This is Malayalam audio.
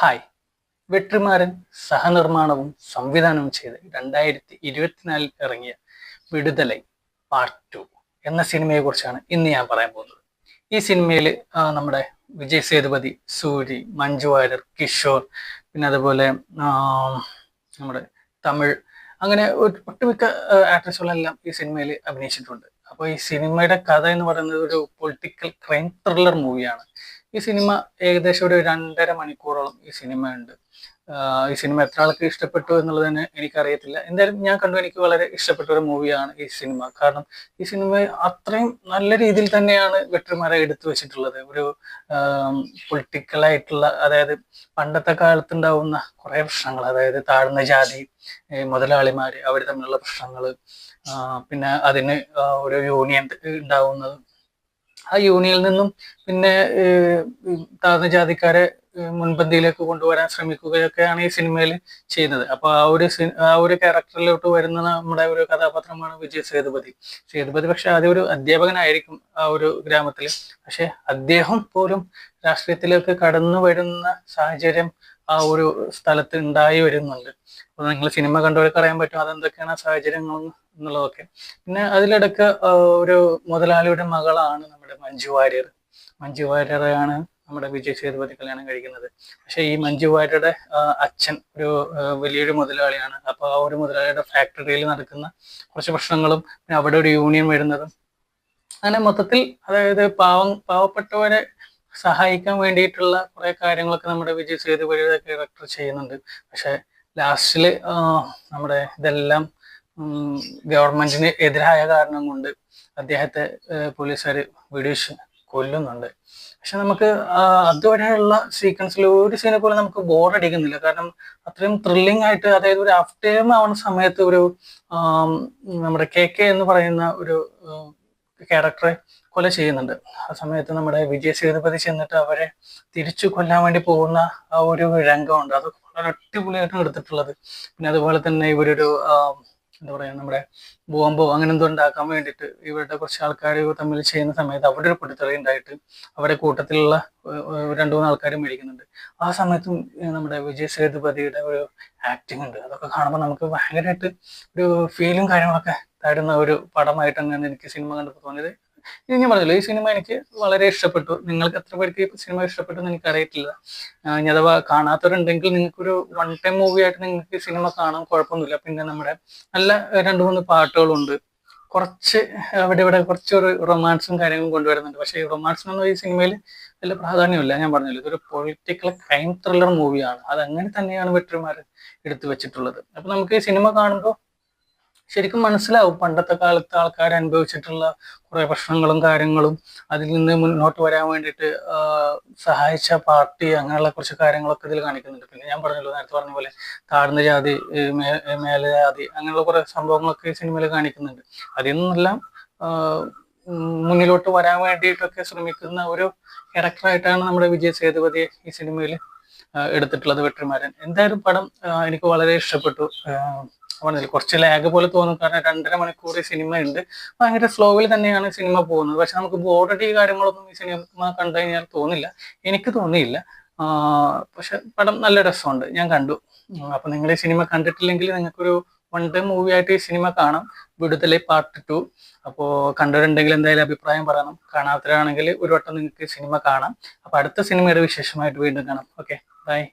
ഹായ്. വെട്രിമാരൻ സഹനിർമ്മാണവും സംവിധാനവും ചെയ്ത് 2024 ഇറങ്ങിയ വിടുതലൈ പാർട്ട് 2 എന്ന സിനിമയെ കുറിച്ചാണ് ഇന്ന് ഞാൻ പറയാൻ പോകുന്നത്. ഈ സിനിമയിൽ നമ്മുടെ വിജയ് സേതുപതി, സൂരി, മഞ്ജു വാര്യർ, കിഷോർ, പിന്നെ അതുപോലെ നമ്മുടെ തമിഴ്, അങ്ങനെ ഒട്ടുമിക്ക ആക്ട്രസുകളെല്ലാം ഈ സിനിമയിൽ അഭിനയിച്ചിട്ടുണ്ട്. അപ്പോൾ ഈ സിനിമയുടെ കഥ എന്ന് പറയുന്നത് ഒരു പൊളിറ്റിക്കൽ ക്രൈം ത്രില്ലർ മൂവിയാണ്. ഈ സിനിമ ഏകദേശം ഒരു 2.5 മണിക്കൂറോളം ഈ സിനിമ ഉണ്ട്. ഈ സിനിമ എത്ര ആൾക്ക് ഇഷ്ടപ്പെട്ടു എന്നുള്ളത് തന്നെ എനിക്കറിയത്തില്ല. എന്തായാലും ഞാൻ കണ്ടു, എനിക്ക് വളരെ ഇഷ്ടപ്പെട്ട ഒരു മൂവിയാണ് ഈ സിനിമ. കാരണം ഈ സിനിമ അത്രയും നല്ല രീതിയിൽ തന്നെയാണ് വെട്രിമാരെ എടുത്തു വെച്ചിട്ടുള്ളത്. ഒരു പൊളിറ്റിക്കലായിട്ടുള്ള, അതായത് പണ്ടത്തെ കാലത്തുണ്ടാവുന്ന കുറേ പ്രശ്നങ്ങൾ, അതായത് താഴ്ന്ന ജാതി മുതലാളിമാര് അവർ തമ്മിലുള്ള പ്രശ്നങ്ങൾ, പിന്നെ അതിന് ഒരു യൂണിയൻ ഉണ്ടാവുന്നത്, ആ യൂണിയനിൽ നിന്നും പിന്നെ താഴ്ന്ന ജാതിക്കാരെ മുൻപന്തിയിലേക്ക് കൊണ്ടുവരാൻ ശ്രമിക്കുകയൊക്കെയാണ് ഈ സിനിമയിൽ ചെയ്യുന്നത്. അപ്പൊ ആ ഒരു ക്യാരക്ടറിലോട്ട് വരുന്ന നമ്മുടെ ഒരു കഥാപാത്രമാണ് വിജയ് സേതുപതി. പക്ഷെ ആദ്യം ഒരു അധ്യാപകനായിരിക്കും ആ ഒരു ഗ്രാമത്തിൽ. പക്ഷെ അദ്ദേഹം പോലും രാഷ്ട്രീയത്തിലേക്ക് കടന്നു വരുന്ന സാഹചര്യം ആ ഒരു സ്ഥലത്ത് ഉണ്ടായി വരുന്നുണ്ട്. അപ്പൊ നിങ്ങൾ സിനിമ കണ്ടവർക്ക് അറിയാൻ പറ്റും അതെന്തൊക്കെയാണ് സാഹചര്യങ്ങൾ എന്നുള്ളതൊക്കെ. പിന്നെ അതിലിടക്ക് ഒരു മുതലാളിയുടെ മകളാണ് നമ്മുടെ മഞ്ജു വാര്യരെയാണ് നമ്മുടെ വിജയ് സേതുപതി കല്യാണം കഴിക്കുന്നത്. പക്ഷെ ഈ മഞ്ജു വാര്യരുടെ അച്ഛൻ ഒരു വലിയൊരു മുതലാളിയാണ്. അപ്പൊ ആ ഒരു മുതലാളിയുടെ ഫാക്ടറിയിൽ നടക്കുന്ന കുറച്ച് പ്രശ്നങ്ങളും പിന്നെ അവിടെ ഒരു യൂണിയൻ വരുന്നതും, അങ്ങനെ മൊത്തത്തിൽ അതായത് പാവപ്പെട്ടവരെ സഹായിക്കാൻ വേണ്ടിയിട്ടുള്ള കുറെ കാര്യങ്ങളൊക്കെ നമ്മുടെ വിജയ് സേതുപതിയുടെ ക്യാരക്ടർ ചെയ്യുന്നുണ്ട്. പക്ഷെ ലാസ്റ്റില് നമ്മുടെ ഇതെല്ലാം ഗവൺമെന്റിന് എതിരായ കാരണം കൊണ്ട് അദ്ദേഹത്തെ പോലീസുകാർ വെടിവെച്ച് കൊല്ലുന്നുണ്ട്. പക്ഷെ നമുക്ക് അതുവരെയുള്ള സീക്വൻസിൽ ഒരു സീനെ പോലെ നമുക്ക് ബോറടിക്കുന്നില്ല. കാരണം അത്രയും ത്രില്ലിംഗ് ആയിട്ട്, അതായത് ഒരു ആഫ്റ്റർ ആവുന്ന സമയത്ത് ഒരു നമ്മുടെ കെ എന്ന് പറയുന്ന ഒരു ക്യാരക്ടറെ കൊല ചെയ്യുന്നുണ്ട്. ആ സമയത്ത് നമ്മുടെ വിജയ് സേതുപതി ചെന്നിട്ട് അവരെ തിരിച്ചു കൊല്ലാൻ വേണ്ടി പോകുന്ന ആ ഒരു രംഗമുണ്ട്. അതൊക്കെ വളരെ അടിപൊളിയായിട്ടാണ് എടുത്തിട്ടുള്ളത്. പിന്നെ അതുപോലെ തന്നെ ഇവരൊരു എന്താ പറയാ, നമ്മുടെ ബോംബോ അങ്ങനെ എന്തോ ഉണ്ടാക്കാൻ വേണ്ടിയിട്ട് ഇവരുടെ കുറച്ച് ആൾക്കാർ തമ്മിൽ ചെയ്യുന്ന സമയത്ത് അവിടെ ഒരു പൊട്ടിത്തെറി ഉണ്ടായിട്ട് അവരുടെ കൂട്ടത്തിലുള്ള 2-3 ആൾക്കാരും മേടിക്കുന്നുണ്ട്. ആ സമയത്തും നമ്മുടെ വിജയ് സേതുപതിയുടെ ഒരു ആക്ടിങ് ഉണ്ട്. അതൊക്കെ കാണുമ്പോൾ നമുക്ക് ഭയങ്കരമായിട്ട് ഒരു ഫീലും കാര്യങ്ങളൊക്കെ തരുന്ന ഒരു പടമായിട്ട് തന്നെയാണ് എനിക്ക് സിനിമ കണ്ടപ്പോൾ തോന്നിയത്. ഇത് ഞാൻ പറഞ്ഞല്ലോ, ഈ സിനിമ എനിക്ക് വളരെ ഇഷ്ടപ്പെട്ടു. നിങ്ങൾക്ക് എത്ര പേർക്ക് ഈ സിനിമ ഇഷ്ടപ്പെട്ടു എന്ന് എനിക്ക് അറിയത്തില്ല. ഇനി അഥവാ കാണാത്തവരുണ്ടെങ്കിൽ നിങ്ങൾക്കൊരു 1 ടൈം മൂവി ആയിട്ട് നിങ്ങൾക്ക് ഈ സിനിമ കാണാൻ കുഴപ്പമൊന്നുമില്ല. പിന്നെ നമ്മുടെ നല്ല 2-3 പാട്ടുകളുണ്ട്. കുറച്ച് ഇവിടെ കുറച്ചൊരു റൊമാൻസും കാര്യങ്ങളും കൊണ്ടുവരുന്നുണ്ട്. പക്ഷേ ഈ റൊമാൻസിനൊന്നും ഈ സിനിമയിൽ വലിയ പ്രാധാന്യമില്ല. ഞാൻ പറഞ്ഞല്ലോ, ഇതൊരു പൊളിറ്റിക്കൽ ക്രൈം ത്രില്ലർ മൂവിയാണ്. അതങ്ങനെ തന്നെയാണ് വെട്രിമാരൻ എടുത്തു വെച്ചിട്ടുള്ളത്. അപ്പൊ നമുക്ക് ഈ സിനിമ കാണുമ്പോൾ ശരിക്കും മനസ്സിലാവും പണ്ടത്തെ കാലത്ത് ആൾക്കാർ അനുഭവിച്ചിട്ടുള്ള കുറെ പ്രശ്നങ്ങളും കാര്യങ്ങളും, അതിൽ നിന്ന് മുന്നോട്ട് വരാൻ വേണ്ടിയിട്ട് സഹായിച്ച പാർട്ടി, അങ്ങനെയുള്ള കുറച്ച് കാര്യങ്ങളൊക്കെ ഇതിൽ കാണിക്കുന്നുണ്ട്. പിന്നെ ഞാൻ പറഞ്ഞല്ലോ, നേരത്തെ പറഞ്ഞ പോലെ താഴ്ന്ന ജാതി, മേലജാതി, അങ്ങനെയുള്ള കുറെ സംഭവങ്ങളൊക്കെ ഈ സിനിമയിൽ കാണിക്കുന്നുണ്ട്. അതിൽ നിന്നെല്ലാം മുന്നിലോട്ട് വരാൻ വേണ്ടിയിട്ടൊക്കെ ശ്രമിക്കുന്ന ഒരു ക്യാരക്ടറായിട്ടാണ് നമ്മുടെ വിജയ് സേതുപതിയെ ഈ സിനിമയിൽ എടുത്തിട്ടുള്ളത് വെട്രിമാരൻ. എന്തായാലും പടം എനിക്ക് വളരെ ഇഷ്ടപ്പെട്ടു. പറഞ്ഞില്ല, കുറച്ച് ലാഗ് പോലെ തോന്നും. കാരണം 2.5 മണിക്കൂർ ഈ സിനിമ ഉണ്ട്. ഭയങ്കര സ്ലോവിൽ തന്നെയാണ് സിനിമ പോകുന്നത്. പക്ഷെ നമുക്ക് ബോറടി കാര്യങ്ങളൊന്നും ഈ സിനിമ കണ്ടു കഴിഞ്ഞാൽ തോന്നില്ല. എനിക്ക് തോന്നിയില്ല. പക്ഷെ പടം നല്ല രസമുണ്ട്, ഞാൻ കണ്ടു. അപ്പൊ നിങ്ങൾ ഈ സിനിമ കണ്ടിട്ടില്ലെങ്കിൽ നിങ്ങൾക്കൊരു 1 ടൈം മൂവി ആയിട്ട് ഈ സിനിമ കാണാം, വിടുതലൈ പാർട്ട് 2. അപ്പോൾ കണ്ടവരുണ്ടെങ്കിൽ എന്തായാലും അഭിപ്രായം പറയണം. കാണാത്തവരാണെങ്കിൽ ഒരു വട്ടം നിങ്ങൾക്ക് സിനിമ കാണാം. അപ്പൊ അടുത്ത സിനിമയുടെ വിശേഷമായിട്ട് വീണ്ടും കാണാം. Okay, by.